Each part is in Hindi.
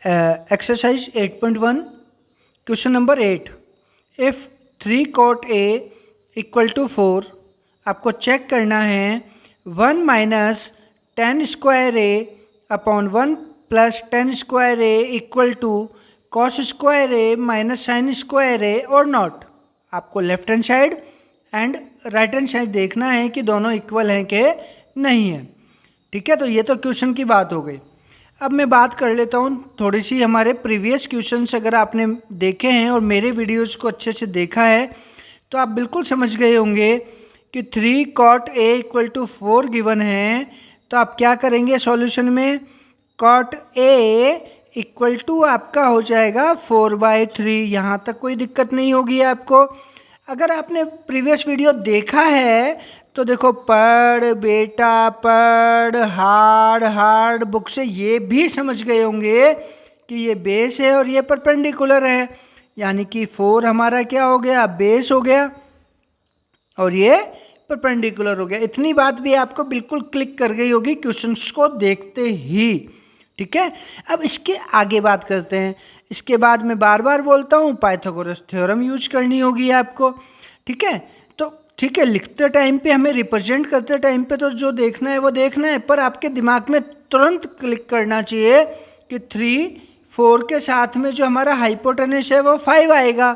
Exercise 8.1 question number 8। If 3 cot A equal to 4, आपको चेक करना है 1 minus 10 square A upon 1 plus 10 square A equal to cos square A minus sin square A और नॉट। आपको left hand side and right hand side देखना है कि दोनों इक्वल हैं कि नहीं है। ठीक है, तो ये तो क्वेश्चन की बात हो गई। अब मैं बात कर लेता हूँ थोड़ी सी हमारे प्रीवियस क्वेश्चंस अगर आपने देखे हैं और मेरे वीडियोज़ को अच्छे से देखा है तो आप बिल्कुल समझ गए होंगे कि 3 cot A equal to 4 given है। तो आप क्या करेंगे सॉल्यूशन में, cot A इक्वल टू आपका हो जाएगा 4/3। यहाँ तक कोई दिक्कत नहीं होगी आपको। अगर आपने प्रीवियस वीडियो देखा है तो देखो, पढ़ बेटा पढ़, हार्ड बुक से ये भी समझ गए होंगे कि ये बेस है और ये परपेंडिकुलर है, यानी कि 4 हमारा क्या हो गया, बेस हो गया और ये परपेंडिकुलर हो गया। इतनी बात भी आपको बिल्कुल क्लिक कर गई होगी क्वेश्चंस को देखते ही। ठीक है, अब इसके आगे बात करते हैं। इसके बाद मैं बार बार बोलता हूँ पाइथागोरस थ्योरम यूज करनी होगी आपको। ठीक है, तो ठीक है, लिखते टाइम पे हमें रिप्रेजेंट करते टाइम पे तो जो देखना है वो देखना है, पर आपके दिमाग में तुरंत क्लिक करना चाहिए कि 3 4 के साथ में जो हमारा हाइपोटेनस है वो 5 आएगा।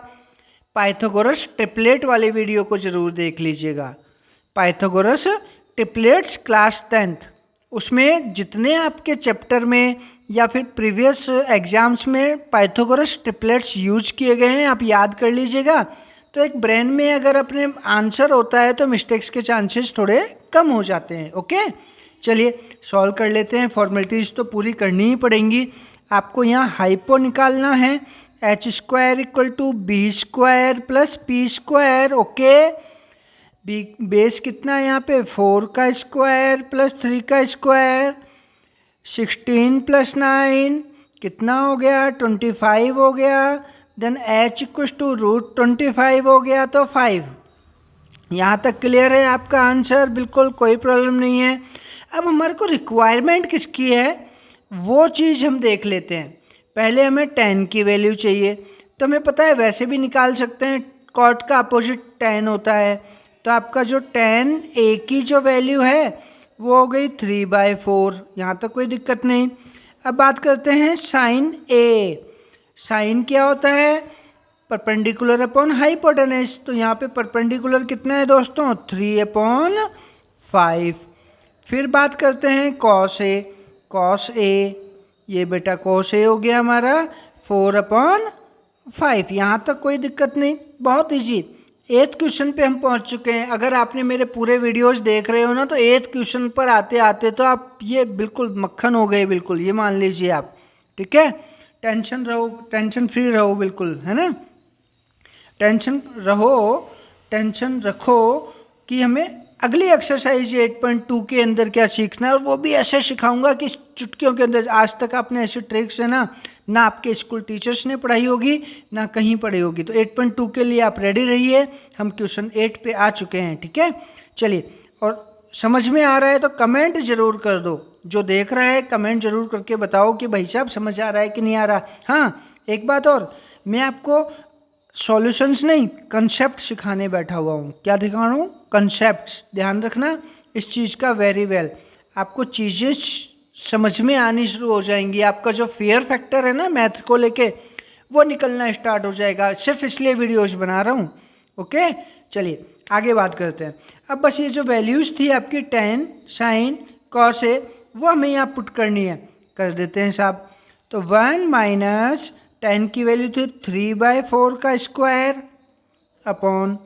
पाइथागोरस ट्रिपलेट वाली वीडियो को जरूर देख लीजिएगा, पाइथागोरस ट्रिपलेट्स क्लास 10th। उसमें जितने आपके चैप्टर में या फिर प्रीवियस एग्जाम्स में पाइथागोरस ट्रिपलेट्स यूज किए गए हैं, आप याद कर लीजिएगा। तो एक ब्रेन में अगर अपने आंसर होता है तो मिस्टेक्स के चांसेस थोड़े कम हो जाते हैं। ओके, चलिए सॉल्व कर लेते हैं। फॉर्मेलिटीज़ तो पूरी करनी ही पड़ेंगी। आपको यहाँ हाइपो निकालना है, H square equal to B square plus P square. Okay, B base कितना है यहाँ पे, 4 का स्क्वायर प्लस 3 का स्क्वायर, 16 प्लस 9 कितना हो गया, 25 हो गया। देन एच इक्वल टू √25 हो गया तो 5। यहाँ तक क्लियर है आपका आंसर, बिल्कुल कोई प्रॉब्लम नहीं है। अब हमारे को रिक्वायरमेंट किसकी है वो चीज़ हम देख लेते हैं। पहले हमें 10 की वैल्यू चाहिए, तो हमें पता है वैसे भी निकाल सकते हैं, कॉट का अपोजिट 10 होता है। तो आपका जो 10 ए की जो वैल्यू है वो हो गई 3/4। यहाँ तक कोई दिक्कत नहीं। अब बात करते हैं साइन ए। साइन क्या होता है, परपेंडिकुलर अपॉन हाइपोटेनस। तो यहाँ पे परपेंडिकुलर कितना है दोस्तों, 3/5। फिर बात करते हैं कॉस ए। कॉस ए, ये बेटा कॉस ए हो गया हमारा 4/5। यहाँ तक कोई दिक्कत नहीं, बहुत इजी। 8th क्वेश्चन पे हम पहुँच चुके हैं। अगर आपने मेरे पूरे वीडियोस देख रहे हो ना तो 8th क्वेश्चन पर आते आते तो आप ये बिल्कुल मक्खन हो गए, बिल्कुल ये मान लीजिए आप। ठीक है, टेंशन रहो, टेंशन फ्री रहो, बिल्कुल है ना। टेंशन रखो कि हमें अगली एक्सरसाइज 8.2 के अंदर क्या सीखना है, और वो भी ऐसे सिखाऊंगा कि चुटकियों के अंदर। आज तक आपने ऐसे ट्रिक्स है ना आपके स्कूल टीचर्स ने पढ़ाई होगी ना कहीं पढ़ी होगी। तो 8.2 के लिए आप रेडी रहिए, हम क्वेश्चन 8 पे आ चुके हैं। ठीक है, चलिए, और समझ में आ रहा है तो कमेंट जरूर कर दो। जो देख रहा है कमेंट जरूर करके बताओ कि भाई साहब समझ आ रहा है कि नहीं आ रहा। हाँ, एक बात और, मैं आपको सॉल्यूशंस नहीं कंसेप्ट सिखाने बैठा हुआ हूँ। क्या दिखा रहा हूँ, कंसेप्ट्स। ध्यान रखना इस चीज़ का वेरी वेल। आपको चीज़ें समझ में आनी शुरू हो जाएंगी। आपका जो फियर फैक्टर है ना मैथ को लेके, वो निकलना स्टार्ट हो जाएगा। सिर्फ इसलिए वीडियोज बना रहा हूँ। ओके, चलिए आगे बात करते हैं। अब बस ये जो वैल्यूज़ थी आपकी 10 साइन कॉस ए, वो हमें यहाँ पुट करनी है। कर देते हैं साहब। तो 1 माइनस 10 की वैल्यू थी 3/4 का स्क्वायर अपॉन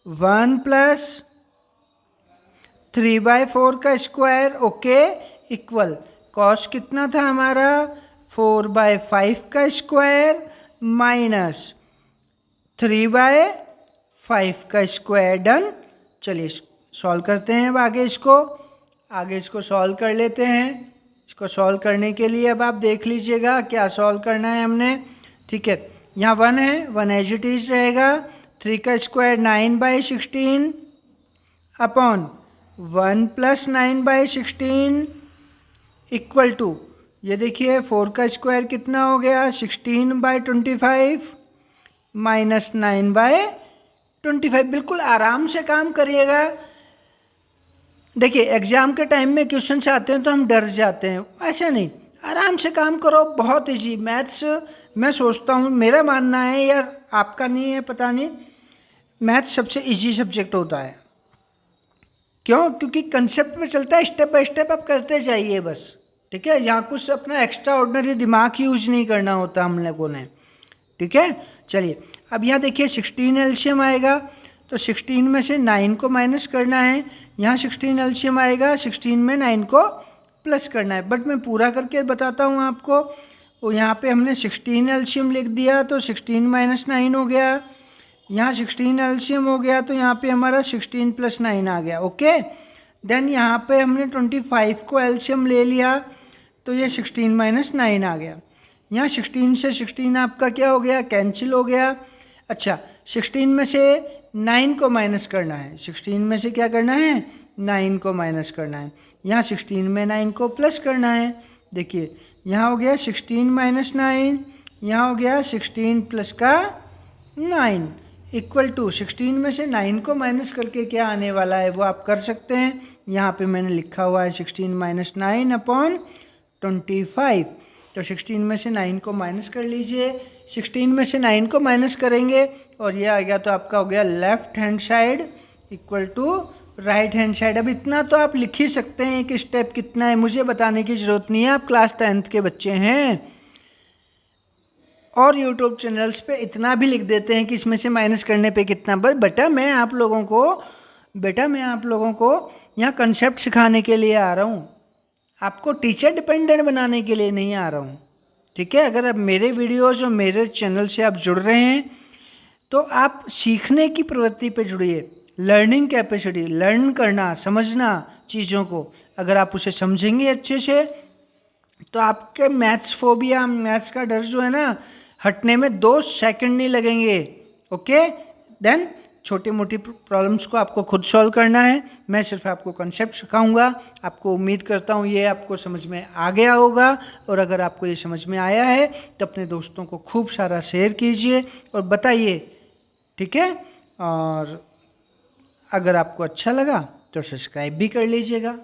1 प्लस 3/4 का स्क्वायर। ओके, इक्वल कॉस कितना था हमारा, 4/5 का स्क्वायर माइनस 3/5 का स्क्वायर। डन। चलिए सॉल्व करते हैं अब आगे इसको सॉल्व कर लेते हैं। इसको सॉल्व करने के लिए अब आप देख लीजिएगा क्या सॉल्व करना है हमने। ठीक है, यहाँ 1 है, 1 एज इट इज रहेगा। 3 का square 9/16 upon 1 plus 9/16 equal to, ये देखिए 4 का स्क्वायर कितना हो गया, 16/25 माइनस 9/25। बिल्कुल आराम से काम करिएगा। देखिए एग्जाम के टाइम में क्वेश्चन आते हैं तो हम डर जाते हैं, ऐसा नहीं, आराम से काम करो, बहुत इजी मैथ्स। मैं सोचता हूँ, मेरा मानना है, या आपका नहीं है पता नहीं, मैथ्स सबसे इजी सब्जेक्ट होता है। क्यों? क्योंकि कंसेप्ट में चलता है, स्टेप बाय स्टेप आप करते जाइए बस, ठीक है। यहाँ कुछ अपना एक्स्ट्रा ऑर्डिनरी दिमाग यूज नहीं करना होता हम लोगों ने, ठीक है। चलिए अब यहाँ देखिए 16 एलसीएम आएगा, तो 16 में से 9 को माइनस करना है। यहाँ 16 एलसीएम आएगा, 16 में 9 को प्लस करना है। बट मैं पूरा करके बताता हूँ आपको। तो यहाँ पे हमने 16 एलसीएम लिख दिया, तो 16 माइनस 9 हो गया। यहाँ 16 एलसीएम हो गया, तो यहाँ पे हमारा 16 प्लस 9 आ गया, ओके। देन यहाँ पे हमने 25 को एलसीएम ले लिया, तो ये 16 माइनस 9 आ गया। यहाँ 16 से 16 आपका क्या हो गया, कैंसिल हो गया। अच्छा 16 में से 9 को माइनस करना है, 16 में से क्या करना है, 9 को माइनस करना है। यहाँ 16 में 9 को प्लस करना है। देखिए यहाँ हो गया 16 माइनस 9, यहाँ हो गया 16 प्लस का 9 इक्वल टू 16 में से 9 को माइनस करके क्या आने वाला है वो आप कर सकते हैं। यहाँ पे मैंने लिखा हुआ है 16 माइनस 9/25। तो 16 में से 9 को माइनस कर लीजिए, 16 में से 9 को माइनस करेंगे और ये आ गया, तो आपका हो गया left hand side equal to right hand side. अब इतना तो आप लिख ही सकते हैं कि स्टेप कितना है, मुझे बताने की ज़रूरत नहीं है, आप क्लास 10th के बच्चे हैं। और यूट्यूब चैनल्स पे इतना भी लिख देते हैं कि इसमें से माइनस करने पे कितना। बस बेटा मैं आप लोगों को यहाँ कंसेप्ट सिखाने के लिए आ रहा हूँ, आपको टीचर डिपेंडेंट बनाने के लिए नहीं आ रहा हूँ, ठीक है। अगर आप मेरे वीडियोज़ और मेरे चैनल से आप जुड़ रहे हैं तो आप सीखने की प्रवृत्ति पे जुड़िए। लर्निंग कैपेसिटी, लर्न करना, समझना चीज़ों को, अगर आप उसे समझेंगे अच्छे से तो आपके मैथ्स फोबिया, मैथ्स का डर जो है ना, हटने में 2 सेकंड नहीं लगेंगे, ओके। देन छोटी मोटी प्रॉब्लम्स को आपको खुद सॉल्व करना है, मैं सिर्फ आपको कॉन्सेप्ट सिखाऊंगा। आपको उम्मीद करता हूँ ये आपको समझ में आ गया होगा, और अगर आपको ये समझ में आया है तो अपने दोस्तों को खूब सारा शेयर कीजिए और बताइए, ठीक है। और अगर आपको अच्छा लगा तो सब्सक्राइब भी कर लीजिएगा।